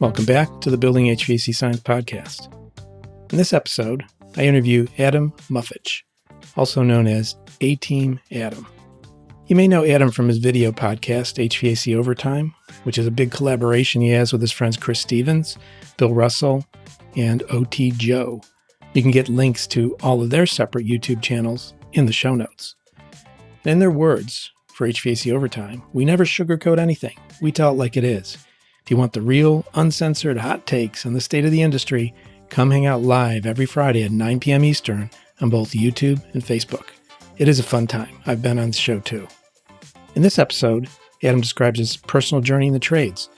Welcome back to the Building HVAC Science Podcast. In this episode, I interview Adam Mufich, also known as A-Team Adam. You may know Adam from his video podcast, HVAC OverTime, which is a big collaboration he has with his friends Chris Stevens, Bill Russell, and OT Joe. You can get links to all of their separate YouTube channels in the show notes. In their words for HVAC OverTime, we never sugarcoat anything. We tell it like it is. If you want the real, uncensored hot takes on the state of the industry, come hang out live every Friday at 9 p.m. Eastern on both YouTube and Facebook. It is a fun time. I've been on the show too. In this episode, Adam describes his personal journey in the trades,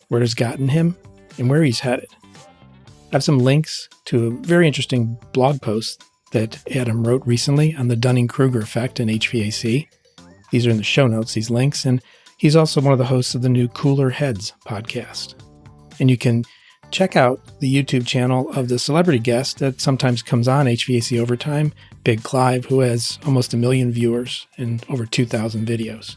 where it has gotten him, and where he's headed. I have some links to a very interesting blog post that Adam wrote recently on the Dunning-Kruger effect in HVAC. These are in the show notes, these links, and he's also one of the hosts of the new Cooler Heads podcast. And you can check out the YouTube channel of the celebrity guest that sometimes comes on HVAC OverTime, Big Clive, who has almost 1 million viewers and over 2,000 videos.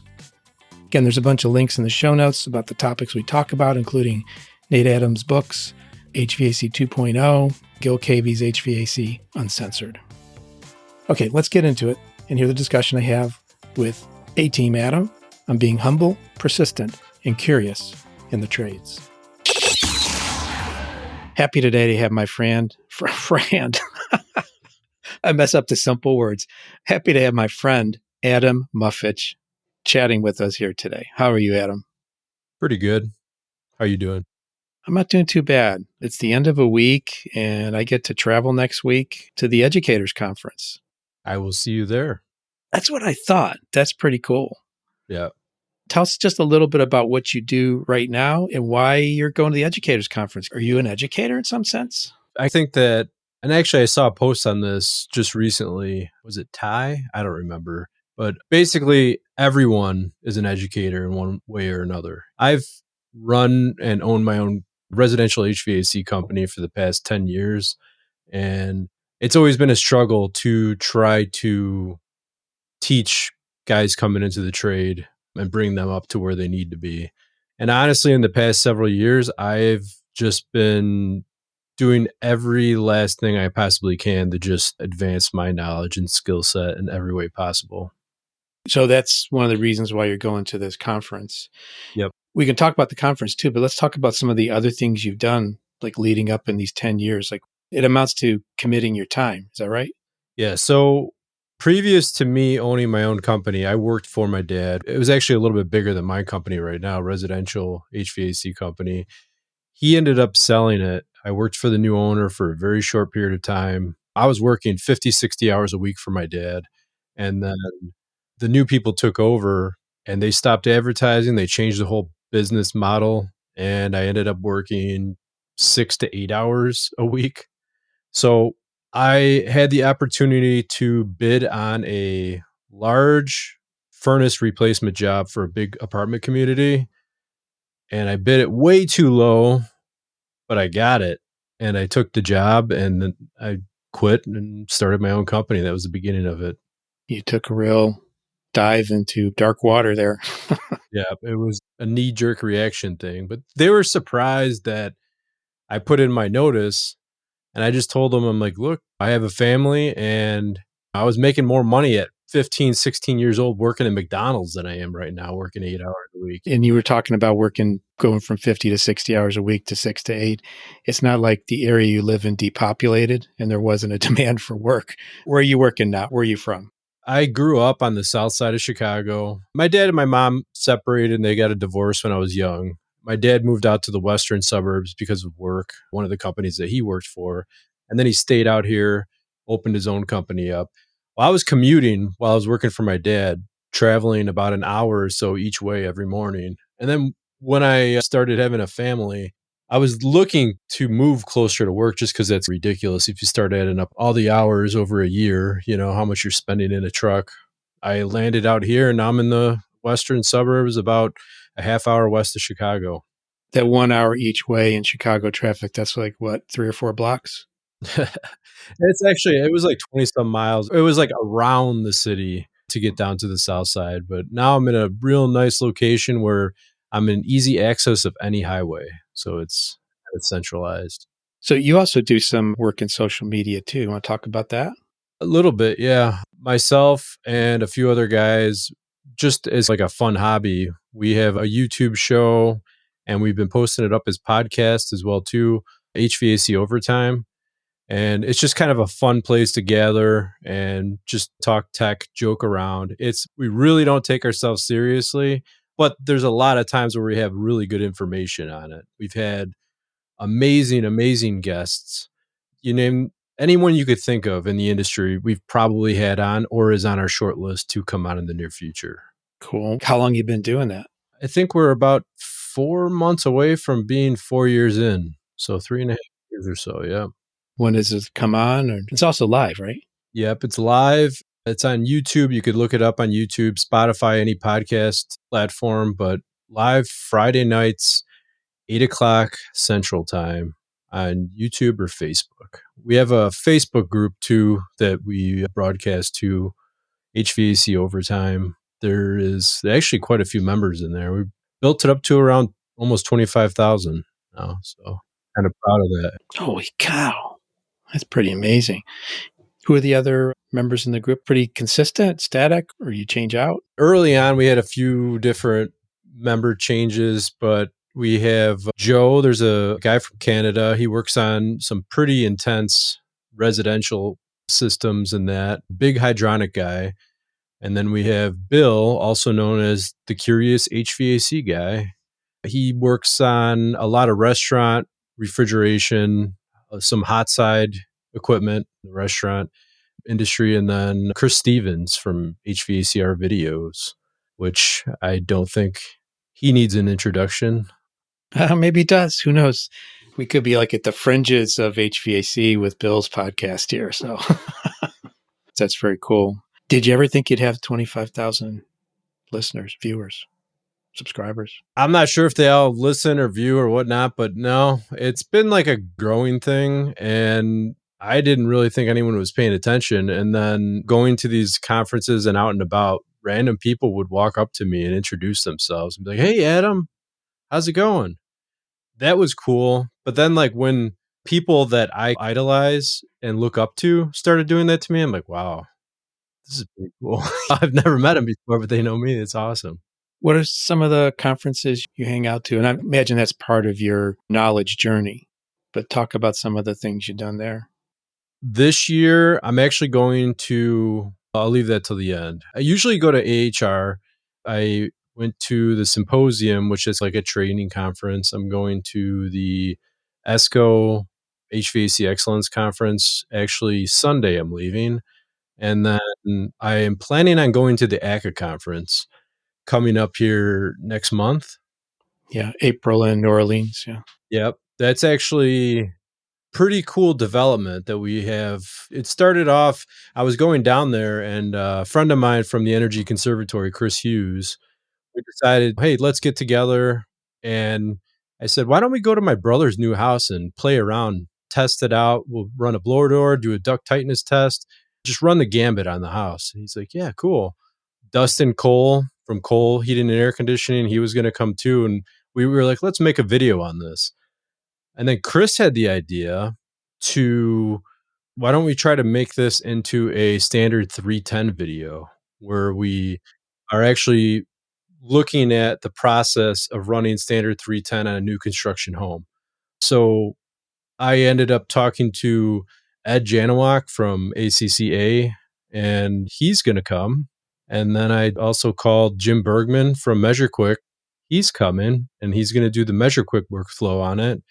Again, there's a bunch of links in the show notes about the topics we talk about, including Nate Adams' books, HVAC 2.0, Gil Cavy's HVAC Uncensored. Okay, let's get into it and hear the discussion I have with A-Team Adam on being humble, persistent, and curious in the trades. Happy today to have my friend. I mess up the simple words. Happy to have my friend, Adam Mufich, chatting with us here today. How are you, Adam? Pretty good. How are you doing? I'm not doing too bad. It's the end of a week, and I get to travel next week to the Educators Conference. I will see you there. That's what I thought. That's pretty cool. Yeah. Tell us just a little bit about what you do right now and why you're going to the Educators Conference. Are you an educator in some sense? I think that, and actually I saw a post on this just recently. Was it Ty? I don't remember. But basically, everyone is an educator in one way or another. I've run and owned my own residential HVAC company for the past 10 years. And it's always been a struggle to try to teach guys coming into the trade and bring them up to where they need to be. And honestly, in the past several years, I've just been doing every last thing I possibly can to just advance my knowledge and skill set in every way possible. So that's one of the reasons why you're going to this conference. Yep. We can talk about the conference too, but let's talk about some of the other things you've done, like leading up in these 10 years. Like it amounts to committing your time. Is that right? Yeah. So previous to me owning my own company, I worked for my dad. It was actually a little bit bigger than my company right now, residential HVAC company. He ended up selling it. I worked for the new owner for a very short period of time. I was working 50, 60 hours a week for my dad. And then the new people took over and they stopped advertising. They changed the whole business model. And I ended up working 6 to 8 hours a week. So I had the opportunity to bid on a large furnace replacement job for a big apartment community. And I bid it way too low, but I got it. And I took the job and then I quit and started my own company. That was the beginning of it. You took a real dive into dark water there. Yeah, it was a knee-jerk reaction thing. But they were surprised that I put in my notice. And I just told them, I'm like, look, I have a family and I was making more money at 15, 16 years old working at McDonald's than I am right now, working 8 hours a week. And you were talking about going from 50 to 60 hours a week to 6 to 8. It's not like the area you live in depopulated and there wasn't a demand for work. Where are you working now? Where are you from? I grew up on the south side of Chicago. My dad and my mom separated and they got a divorce when I was young. My dad moved out to the western suburbs because of work, one of the companies that he worked for. And then he stayed out here, opened his own company up. Well, I was commuting while I was working for my dad, traveling about an hour or so each way every morning. And then when I started having a family, I was looking to move closer to work just because that's ridiculous. If you start adding up all the hours over a year, you know, how much you're spending in a truck. I landed out here and I'm in the western suburbs, about a half hour west of Chicago. That 1 hour each way in Chicago traffic, that's like what, 3 or 4 blocks? It was like 20 some miles. It was like around the city to get down to the south side. But now I'm in a real nice location where I'm in easy access of any highway. So it's it's centralized. So you also do some work in social media too. You want to talk about that? A little bit, yeah. Myself and a few other guys, just as like a fun hobby, we have a YouTube show and we've been posting it up as podcasts as well too, HVAC OverTime. And it's just kind of a fun place to gather and just talk tech, joke around. We really don't take ourselves seriously, but there's a lot of times where we have really good information on it. We've had amazing guests. You name anyone you could think of in the industry, we've probably had on or is on our short list to come on in the near future. Cool. How long you been doing that? I think we're about 4 months away from being 4 years in. So 3.5 years or so. Yeah. When does it come on? Or it's also live, right? Yep. It's live. It's on YouTube. You could look it up on YouTube, Spotify, any podcast platform, but live Friday nights, 8 o'clock Central Time on YouTube or Facebook. We have a Facebook group too that we broadcast to, HVAC OverTime. There is actually quite a few members in there. We built it up to around almost 25,000 now. So kind of proud of that. Holy cow. That's pretty amazing. Who are the other members in the group? Pretty consistent, static, or you change out? Early on, we had a few different member changes, but we have Joe. There's a guy from Canada. He works on some pretty intense residential systems and that. Big hydronic guy. And then we have Bill, also known as the Curious HVAC Guy. He works on a lot of restaurant, refrigeration, some hot side equipment, the restaurant industry. And then Chris Stevens from HVACR Videos, which I don't think he needs an introduction. Maybe he does. Who knows? We could be like at the fringes of HVAC with Bill's podcast here. So that's very cool. Did you ever think you'd have 25,000 listeners, viewers, subscribers? I'm not sure if they all listen or view or whatnot, but no, it's been like a growing thing. And I didn't really think anyone was paying attention. And then going to these conferences and out and about, random people would walk up to me and introduce themselves and be like, "Hey, Adam, how's it going?" That was cool. But then like when people that I idolize and look up to started doing that to me, I'm like, wow, this is pretty cool. I've never met them before, but they know me. It's awesome. What are some of the conferences you hang out to? And I imagine that's part of your knowledge journey, but talk about some of the things you've done there. This year, I'm actually going to, I'll leave that till the end. I usually go to AHR. I went to the symposium, which is like a training conference. I'm going to the ESCO HVAC Excellence Conference. Actually, Sunday I'm leaving. And then I am planning on going to the ACA conference coming up here next month. Yeah, April in New Orleans. Yeah. Yep. That's actually pretty cool development that we have. It started off, I was going down there and a friend of mine from the Energy Conservatory, Chris Hughes, we decided, hey, let's get together. And I said, why don't we go to my brother's new house and play around, test it out. We'll run a blower door, do a duct tightness test, just run the gambit on the house. And he's like, yeah, cool. Dustin Cole from Cole Heating and Air Conditioning, he was going to come too. And we were like, let's make a video on this. And then Chris had the idea to, why don't we try to make this into a standard 310 video where we are actually looking at the process of running standard 310 on a new construction home. So I ended up talking to Ed Janowak from ACCA, and he's going to come. And then I also called Jim Bergman from MeasureQuick. He's coming, and he's going to do the MeasureQuick workflow on it.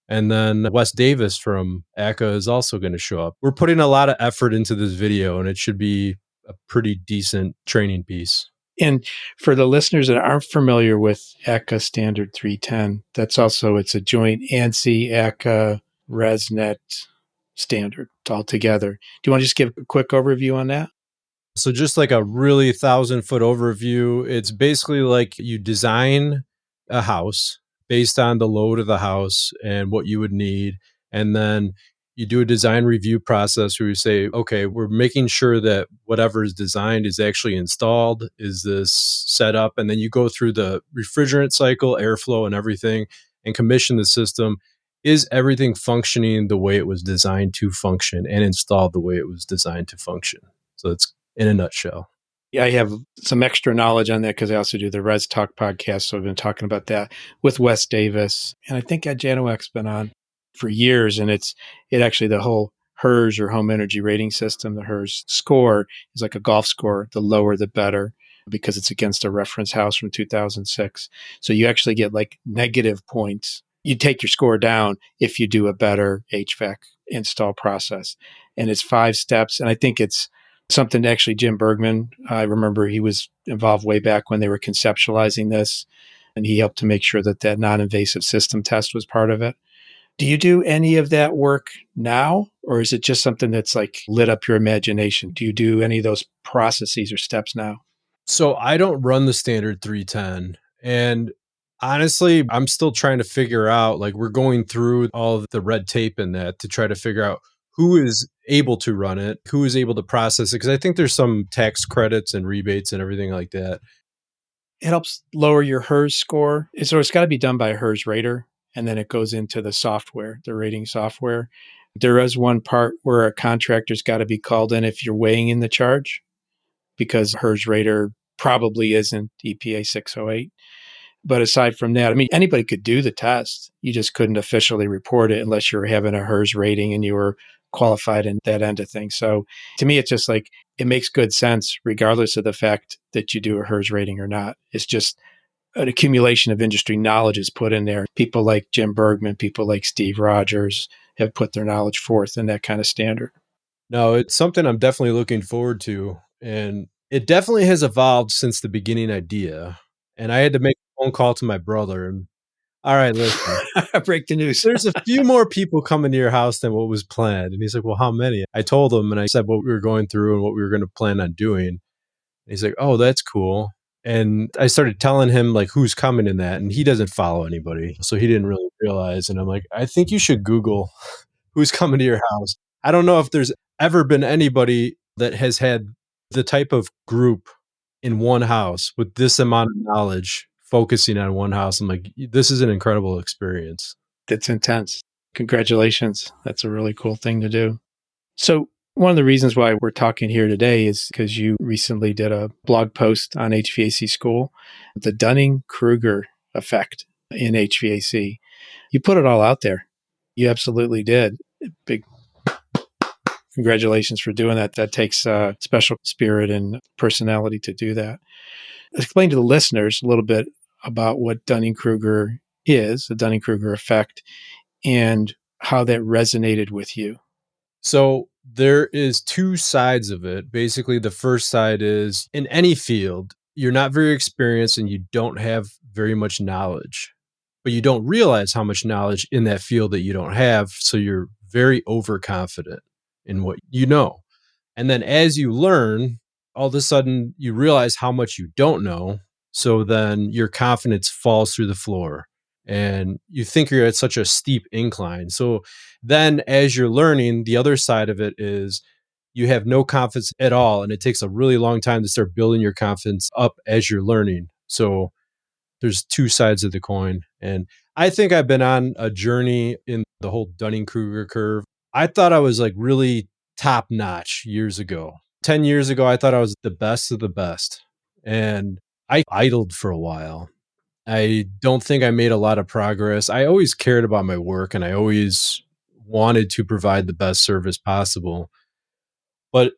And then Wes Davis from ACA is also going to show up. We're putting a lot of effort into this video, and it should be a pretty decent training piece. And for the listeners that aren't familiar with ACA Standard 310, that's also, it's a joint ANSI, ACA, ResNet standard altogether. Do you want to just give a quick overview on that? So just like a really 1,000-foot overview, it's basically like you design a house based on the load of the house and what you would need. And then you do a design review process where you say, okay, we're making sure that whatever is designed is actually installed. Is this set up? And then you go through the refrigerant cycle, airflow and everything and commission the system. is everything functioning the way it was designed to function and installed the way it was designed to function? So it's in a nutshell. Yeah, I have some extra knowledge on that because I also do the Res Talk podcast. So I've been talking about that with Wes Davis. And I think Janowek's been on for years. And it actually, the whole HERS or home energy rating system, the HERS score is like a golf score. The lower, the better, because it's against a reference house from 2006. So you actually get like negative points. You take your score down if you do a better HVAC install process. And it's 5 steps. And I think it's something actually Jim Bergman, I remember he was involved way back when they were conceptualizing this, and he helped to make sure that that non-invasive system test was part of it. Do you do any of that work now, or is it just something that's like lit up your imagination? Do you do any of those processes or steps now? So I don't run the standard 310. And honestly, I'm still trying to figure out, like, we're going through all of the red tape in that to try to figure out who is able to run it, who is able to process it. Because I think there's some tax credits and rebates and everything like that. It helps lower your HERS score. So it's got to be done by a HERS rater, and then it goes into the software, the rating software. There is one part where a contractor's got to be called in if you're weighing in the charge, because HERS rater probably isn't EPA 608. But aside from that, I mean, anybody could do the test. You just couldn't officially report it unless you were having a HERS rating and you were qualified in that end of things. So to me, it's just like, it makes good sense, regardless of the fact that you do a HERS rating or not. It's just an accumulation of industry knowledge is put in there. People like Jim Bergman, people like Steve Rogers have put their knowledge forth in that kind of standard. No, it's something I'm definitely looking forward to. And it definitely has evolved since the beginning idea. And I had to make a phone call to my brother and, all right, listen, Break the news. there's a few more people coming to your house than what was planned. And he's like, well, how many? I told him and I said what we were going through and what we were going to plan on doing. And he's like, oh, that's cool. And I started telling him like who's coming in that. And he doesn't follow anybody. So he didn't really realize. And I'm like, I think you should Google who's coming to your house. I don't know if there's ever been anybody that has had the type of group in one house with this amount of knowledge focusing on one house. I'm like, this is an incredible experience. That's intense. Congratulations. That's a really cool thing to do. So one of the reasons why we're talking here today is because you recently did a blog post on HVAC School, the Dunning-Kruger effect in HVAC. You put it all out there. You absolutely did. Big congratulations for doing that. That takes special spirit and personality to do that. Explain to the listeners a little bit about what Dunning-Kruger is, the Dunning-Kruger effect, and how that resonated with you. So there is 2 sides of it. Basically, the first side is in any field, you're not very experienced and you don't have very much knowledge, but you don't realize how much knowledge in that field that you don't have. So you're very overconfident in what you know. And then as you learn, all of a sudden you realize how much you don't know. So then your confidence falls through the floor and you think you're at such a steep incline. So then as you're learning, the other side of it is you have no confidence at all. And it takes a really long time to start building your confidence up as you're learning. So there's 2 sides of the coin. And I think I've been on a journey in the whole Dunning-Kruger curve. I thought I was like really top notch years ago. 10 years ago, I thought I was the best of the best. And I idled for a while. I don't think I made a lot of progress. I always cared about my work and I always wanted to provide the best service possible. But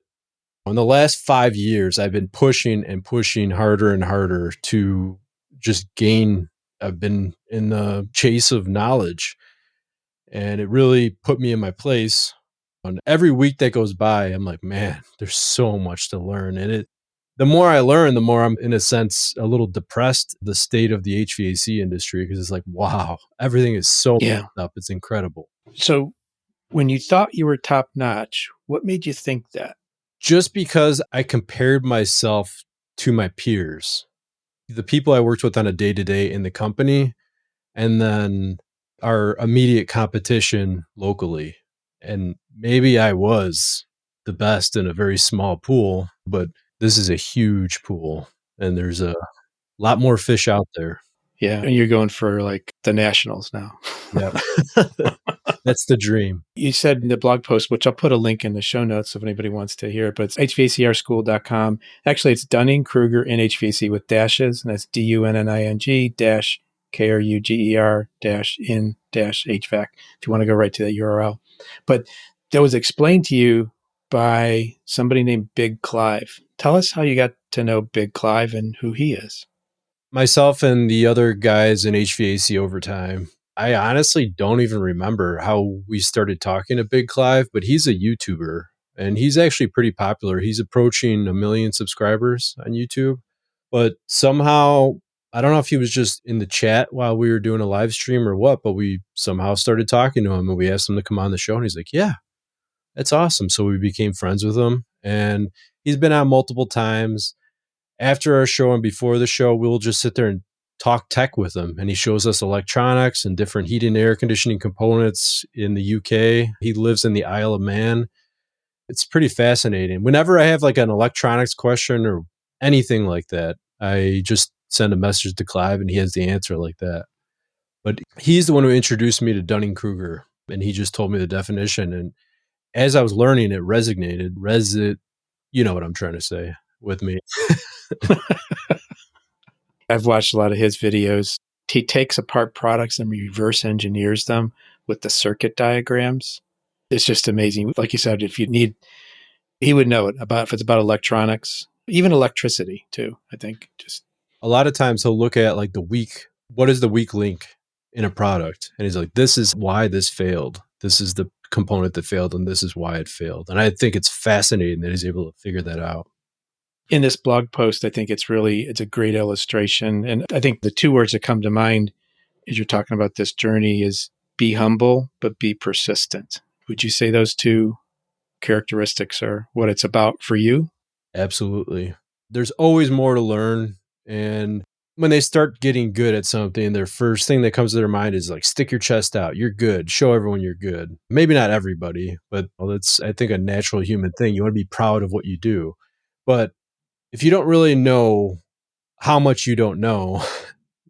in the last 5 years, I've been pushing and pushing harder and harder to just gain. I've been in the chase of knowledge and it really put me in my place. And every week that goes by, I'm like, man, there's so much to learn. And the more I learn, the more I'm, in a sense, a little depressed, the state of the HVAC industry, because it's like, wow, everything is so messed up. It's incredible. So when you thought you were top notch, what made you think that? Just because I compared myself to my peers, the people I worked with on a day-to-day in the company, and then our immediate competition locally. And maybe I was the best in a very small pool, but this is a huge pool and there's a lot more fish out there. Yeah. And you're going for like the nationals now. Yeah. That's the dream. You said in the blog post, which I'll put a link in the show notes if anybody wants to hear it, but it's hvacrschool.com. Actually, it's Dunning-Kruger in HVAC with dashes, and that's DUNNING dash KRUGER dash in dash HVAC if you want to go right to that URL. But that was explained to you by somebody named Big Clive. Tell us how you got to know Big Clive and who he is. Myself and the other guys in HVAC OverTime, I honestly don't even remember how we started talking to Big Clive, but he's a YouTuber and he's actually pretty popular. He's approaching 1 million subscribers on YouTube. But somehow, I don't know if he was just in the chat while we were doing a live stream or what, but we somehow started talking to him and we asked him to come on the show. And he's like, yeah, that's awesome. So we became friends with him. And he's been on multiple times. After our show and before the show, we'll just sit there and talk tech with him. And he shows us electronics and different heating and air conditioning components in the UK. He lives in the Isle of Man. It's pretty fascinating. Whenever I have like an electronics question or anything like that, I just send a message to Clive and he has the answer like that. But he's the one who introduced me to Dunning-Kruger, and he just told me the definition. And as I was learning, it resonated. You know what I'm trying to say with me. I've watched a lot of his videos. He takes apart products and reverse engineers them with the circuit diagrams. It's just amazing. Like you said, if you need, he would know it about if it's about electronics, even electricity too, I think. Just a lot of times he'll look at like what is the weak link in a product? And he's like, this is why this failed. This is the component that failed, and this is why it failed. And I think it's fascinating that he's able to figure that out. In this blog post, I think it's a great illustration. And I think the two words that come to mind as you're talking about this journey is be humble, but be persistent. Would you say those two characteristics are what it's about for you? Absolutely. There's always more to learn. And when they start getting good at something, their first thing that comes to their mind is like, stick your chest out. You're good. Show everyone you're good. Maybe not everybody, but that's, I think, a natural human thing. You want to be proud of what you do. But if you don't really know how much you don't know,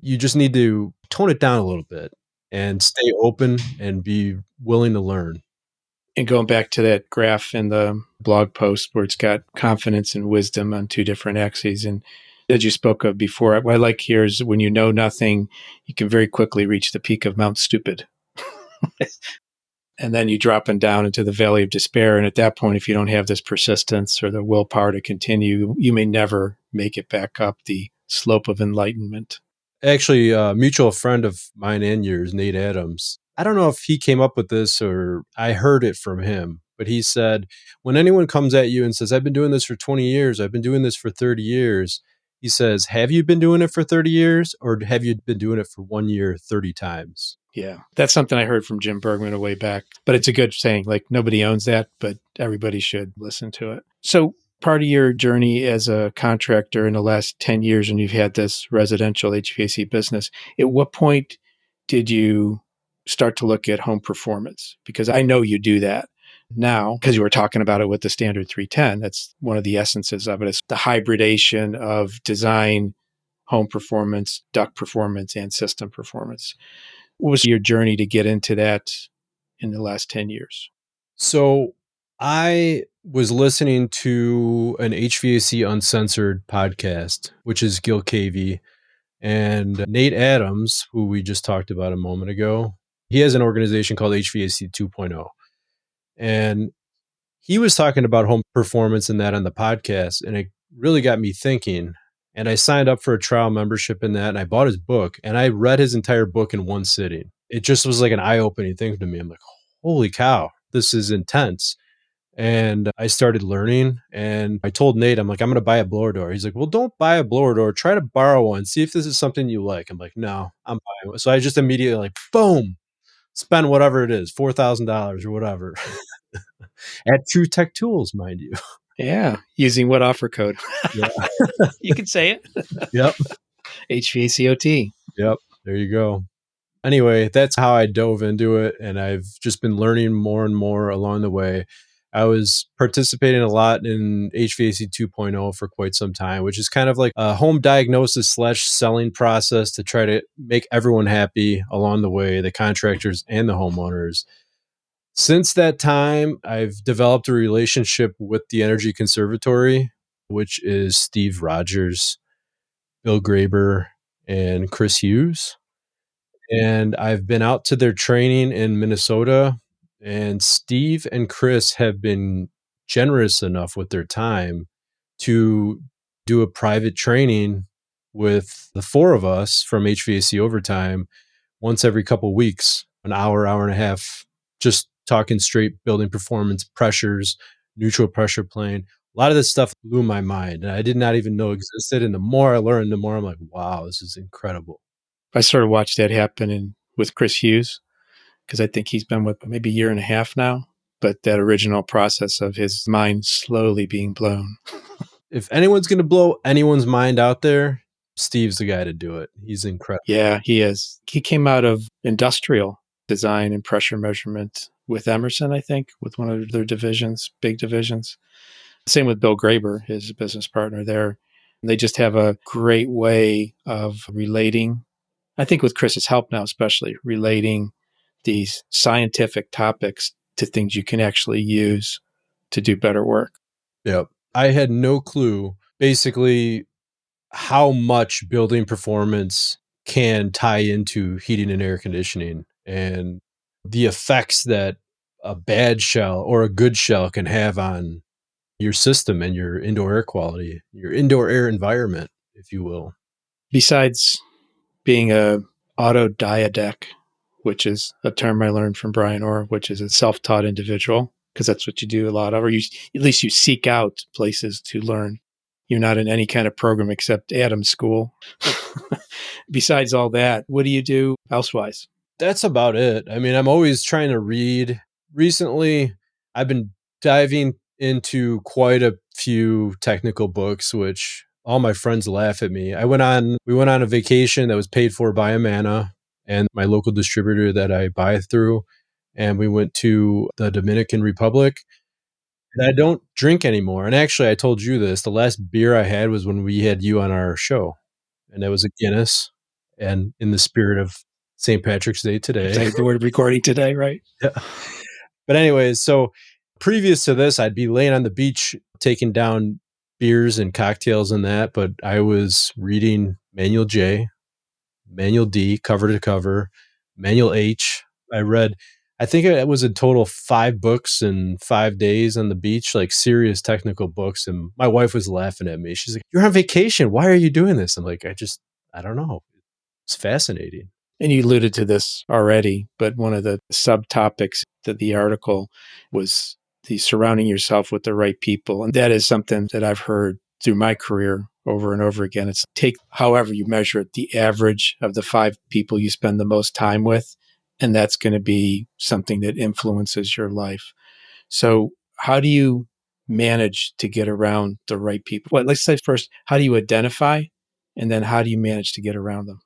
you just need to tone it down a little bit and stay open and be willing to learn. And going back to that graph in the blog post where it's got confidence and wisdom on two different axes. And as you spoke of before, what I like here is when you know nothing, you can very quickly reach the peak of Mount Stupid. And then you dropping down into the valley of despair. And at that point, if you don't have this persistence or the willpower to continue, you may never make it back up the slope of enlightenment. Actually, a mutual friend of mine and yours, Nate Adams, I don't know if he came up with this or I heard it from him, but he said, when anyone comes at you and says, I've been doing this for 20 years, I've been doing this for 30 years, he says, have you been doing it for 30 years or have you been doing it for 1 year 30 times? Yeah, that's something I heard from Jim Bergman a way back, but it's a good saying. Like nobody owns that, but everybody should listen to it. So part of your journey as a contractor in the last 10 years, and you've had this residential HVAC business, at what point did you start to look at home performance? Because I know you do that now, because you were talking about it with the standard 310. That's one of the essences of it. It's the hybridation of design, home performance, duct performance, and system performance. What was your journey to get into that in the last 10 years? So I was listening to an HVAC Uncensored podcast, which is Gil Cavey, and Nate Adams, who we just talked about a moment ago. He has an organization called HVAC 2.0. And he was talking about home performance and that on the podcast. And it really got me thinking. And I signed up for a trial membership in that. And I bought his book and I read his entire book in one sitting. It just was like an eye-opening thing to me. I'm like, holy cow, this is intense. And I started learning and I told Nate, I'm like, I'm going to buy a blower door. He's like, well, don't buy a blower door. Try to borrow one. See if this is something you like. I'm like, no, I'm buying one. So I just immediately like, boom, spend whatever it is, $4,000 or whatever. At True Tech Tools, mind you. Yeah. Using what offer code? Yeah. You can say it. Yep. HVACOT. Yep. There you go. Anyway, that's how I dove into it. And I've just been learning more and more along the way. I was participating a lot in HVAC 2.0 for quite some time, which is kind of like a home diagnosis / selling process to try to make everyone happy along the way, the contractors and the homeowners. Since that time, I've developed a relationship with the Energy Conservatory, which is Steve Rogers, Bill Graber, and Chris Hughes. And I've been out to their training in Minnesota, and Steve and Chris have been generous enough with their time to do a private training with the four of us from HVAC OverTime once every couple weeks, an hour and a half, just talking straight building performance, pressures, neutral pressure plane. A lot of this stuff blew my mind, and I did not even know existed. And the more I learned, the more I'm like, wow, this is incredible. I sort of watched that happen with Chris Hughes, because I think he's been with maybe a year and a half now. But that original process of his mind slowly being blown. If anyone's going to blow anyone's mind out there, Steve's the guy to do it. He's incredible. Yeah, he is. He came out of industrial design and pressure measurement with Emerson, I think, with one of their divisions, big divisions. Same with Bill Graber, his business partner there. They just have a great way of relating. I think with Chris's help now, especially relating these scientific topics to things you can actually use to do better work. Yep. I had no clue, basically, how much building performance can tie into heating and air conditioning and the effects that a bad shell or a good shell can have on your system and your indoor air quality, your indoor air environment, if you will. Besides being a autodidact, which is a term I learned from Brian Orr, which is a self-taught individual, because that's what you do a lot of, or at least you seek out places to learn. You're not in any kind of program except Adam's school. Besides all that, what do you do elsewise? That's about it. I mean, I'm always trying to read. Recently, I've been diving into quite a few technical books, which all my friends laugh at me. We went on a vacation that was paid for by Amana and my local distributor that I buy through. And we went to the Dominican Republic. And I don't drink anymore. And actually, I told you this. The last beer I had was when we had you on our show. And that was a Guinness. And in the spirit of St. Patrick's Day today. We're recording today, right? Yeah. But anyways, so previous to this, I'd be laying on the beach taking down beers and cocktails and that. But I was reading Manual J, Manual D, cover to cover, Manual H. I think it was a total 5 books in 5 days on the beach, like serious technical books. And my wife was laughing at me. She's like, "You're on vacation. Why are you doing this?" I'm like, I don't know. It's fascinating. And you alluded to this already, but one of the subtopics that the article was the surrounding yourself with the right people. And that is something that I've heard through my career over and over again. It's take however you measure it, the average of the 5 people you spend the most time with. And that's going to be something that influences your life. So how do you manage to get around the right people? Well, let's say first, how do you identify? And then how do you manage to get around them?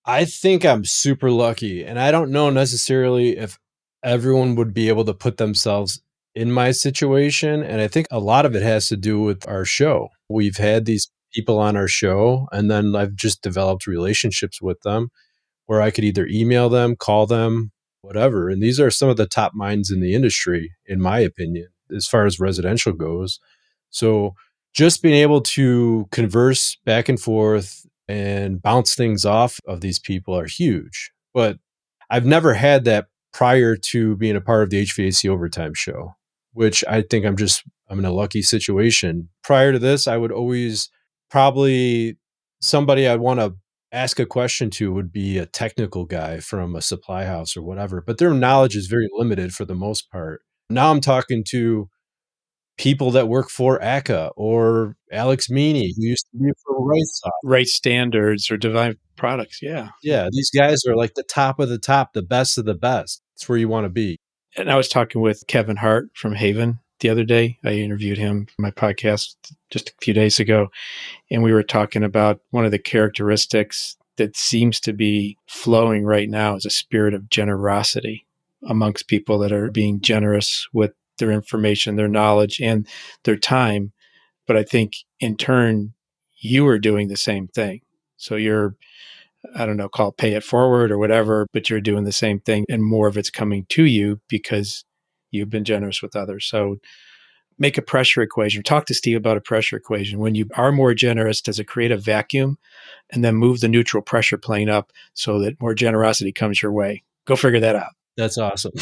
I think I'm super lucky. And I don't know necessarily if everyone would be able to put themselves in my situation. And I think a lot of it has to do with our show. We've had these people on our show, and then I've just developed relationships with them where I could either email them, call them, whatever. And these are some of the top minds in the industry, in my opinion, as far as residential goes. So just being able to converse back and forth and bounce things off of these people are huge. But I've never had that prior to being a part of the HVAC OverTime show, which I think I'm in a lucky situation. Prior to this, I would always probably somebody I'd want to ask a question to would be a technical guy from a supply house or whatever, but their knowledge is very limited for the most part. Now I'm talking to people that work for ACA or Alex Meany, who used to be for Right standards or Divine Products. Yeah. Yeah. These guys are like the top of the top, the best of the best. It's where you want to be. And I was talking with Kevin Hart from Haven the other day. I interviewed him for my podcast just a few days ago. And we were talking about one of the characteristics that seems to be flowing right now is a spirit of generosity amongst people that are being generous with their information, their knowledge, and their time. But I think in turn, you are doing the same thing. So you're, I don't know, call it pay it forward or whatever, but you're doing the same thing and more of it's coming to you because you've been generous with others. So make a pressure equation. Talk to Steve about a pressure equation. When you are more generous, does it create a vacuum? And then move the neutral pressure plane up so that more generosity comes your way. Go figure that out. That's awesome.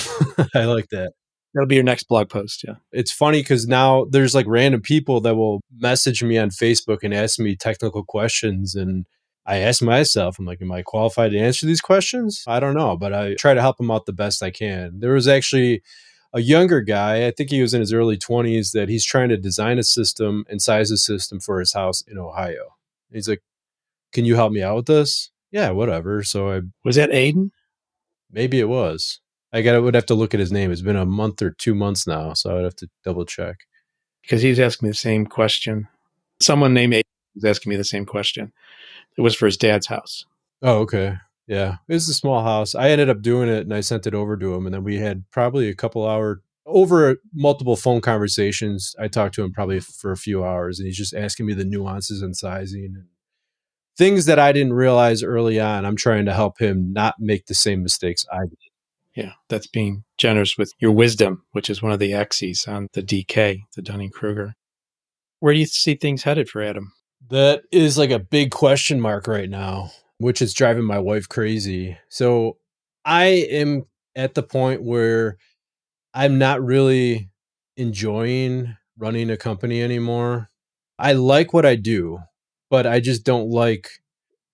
I like that. That'll be your next blog post. Yeah. It's funny because now there's like random people that will message me on Facebook and ask me technical questions. And I ask myself, I'm like, am I qualified to answer these questions? I don't know, but I try to help them out the best I can. There was actually a younger guy, I think he was in his early 20s, that he's trying to design a system and size a system for his house in Ohio. He's like, can you help me out with this? Yeah, whatever. So Was that Aiden? Maybe it was. Would have to look at his name. It's been a month or 2 months now, so I would have to double check. Because he was asking me the same question. Someone named Aiden was asking me the same question. It was for his dad's house. Oh, okay. Yeah. It was a small house. I ended up doing it and I sent it over to him. And then we had probably a couple hour over multiple phone conversations. I talked to him probably for a few hours and he's just asking me the nuances and sizing and things that I didn't realize early on. I'm trying to help him not make the same mistakes I did. Yeah, that's being generous with your wisdom, which is one of the axes on the DK, the Dunning-Kruger. Where do you see things headed for Adam? That is like a big question mark right now, which is driving my wife crazy. So I am at the point where I'm not really enjoying running a company anymore. I like what I do, but I just don't like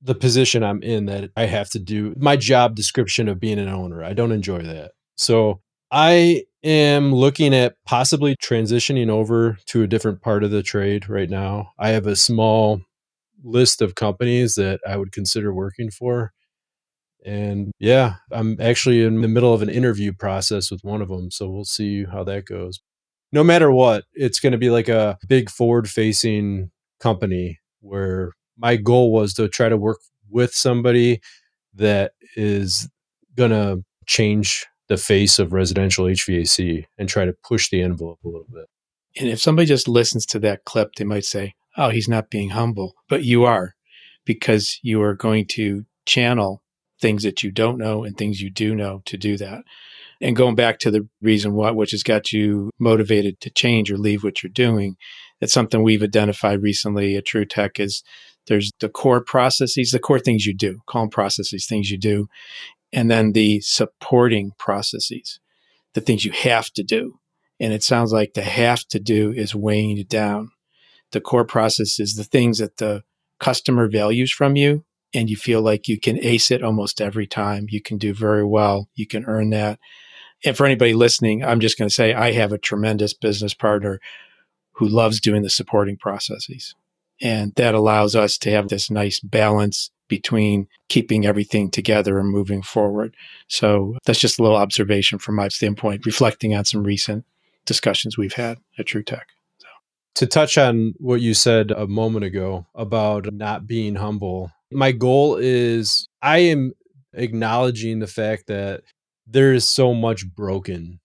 the position I'm in that I have to do my job description of being an owner. I don't enjoy that. So I am looking at possibly transitioning over to a different part of the trade right now. I have a small list of companies that I would consider working for. And yeah, I'm actually in the middle of an interview process with one of them. So we'll see how that goes. No matter what, it's going to be like a big forward facing company where my goal was to try to work with somebody that is going to change the face of residential HVAC and try to push the envelope a little bit. And if somebody just listens to that clip, they might say, oh, he's not being humble. But you are, because you are going to channel things that you don't know and things you do know to do that. And going back to the reason why, which has got you motivated to change or leave what you're doing, that's something we've identified recently at TrueTech is there's the core processes, the core things you do, call them processes, things you do, and then the supporting processes, the things you have to do. And it sounds like the have to do is weighing you down. The core process is the things that the customer values from you, and you feel like you can ace it almost every time. You can do very well. You can earn that. And for anybody listening, I'm just going to say I have a tremendous business partner who loves doing the supporting processes. And that allows us to have this nice balance between keeping everything together and moving forward. So that's just a little observation from my standpoint, reflecting on some recent discussions we've had at TrueTech. To touch on what you said a moment ago about not being humble, my goal is I am acknowledging the fact that there is so much broken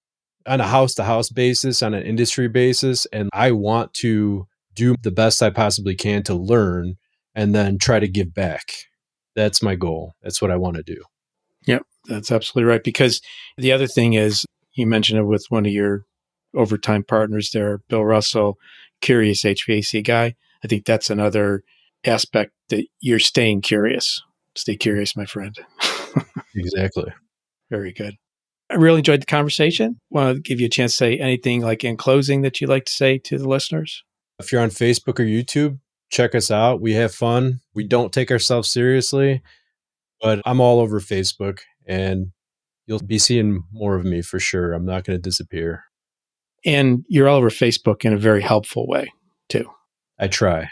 on a house-to-house basis, on an industry basis, and I want to do the best I possibly can to learn and then try to give back. That's my goal. That's what I want to do. Yep, that's absolutely right. Because the other thing is, you mentioned it with one of your overtime partners there, Bill Russell, curious HVAC guy. I think that's another aspect that you're staying curious. Stay curious, my friend. Exactly. Very good. I really enjoyed the conversation. Want to give you a chance to say anything like in closing that you'd like to say to the listeners? If you're on Facebook or YouTube, check us out. We have fun. We don't take ourselves seriously, but I'm all over Facebook and you'll be seeing more of me for sure. I'm not going to disappear. And you're all over Facebook in a very helpful way too. I try.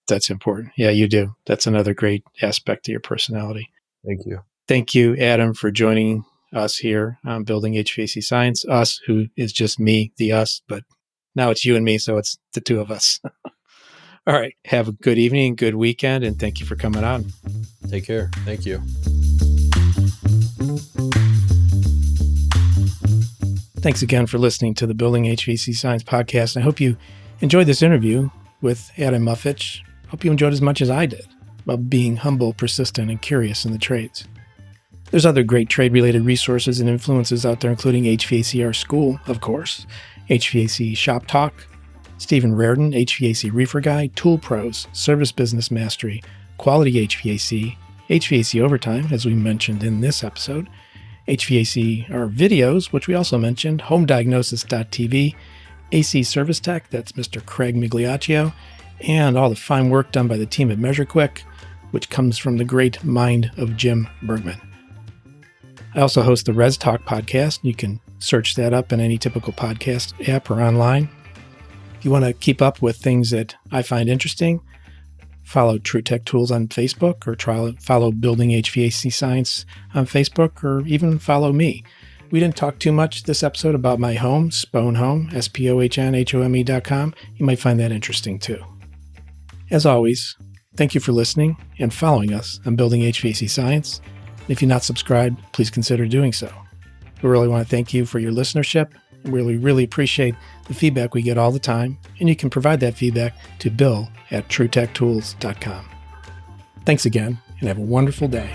That's important. Yeah, you do. That's another great aspect of your personality. Thank you. Thank you, Adam, for joining us here on Building HVAC Science. Us, who is just me, the us, but now it's you and me, so it's the two of us. All right. Have a good evening, good weekend, and thank you for coming on. Take care. Thank you. Thanks again for listening to the Building HVAC Science podcast. I hope you enjoyed this interview with Adam Mufich. Hope you enjoyed as much as I did about being humble, persistent, and curious in the trades. There's other great trade-related resources and influences out there, including HVACR School, of course, HVAC Shop Talk, Stephen Reardon, HVAC Reefer Guy, Tool Pros, Service Business Mastery, Quality HVAC, HVAC OverTime, as we mentioned in this episode, HVACR Videos, which we also mentioned, HomeDiagnosis.tv, AC Service Tech, that's Mr. Craig Migliaccio, and all the fine work done by the team at MeasureQuick, which comes from the great mind of Jim Bergman. I also host the Res Talk podcast. You can search that up in any typical podcast app or online. If you want to keep up with things that I find interesting, follow True Tech Tools on Facebook, or follow Building HVAC Science on Facebook, or even follow me. We didn't talk too much this episode about my home, Spohn Home, SPOHNHOME.com. You might find that interesting too. As always, thank you for listening and following us on Building HVAC Science. If you're not subscribed, please consider doing so. We really want to thank you for your listenership, and really appreciate the feedback we get all the time, and you can provide that feedback to bill@truetechtools.com. Thanks again, and have a wonderful day.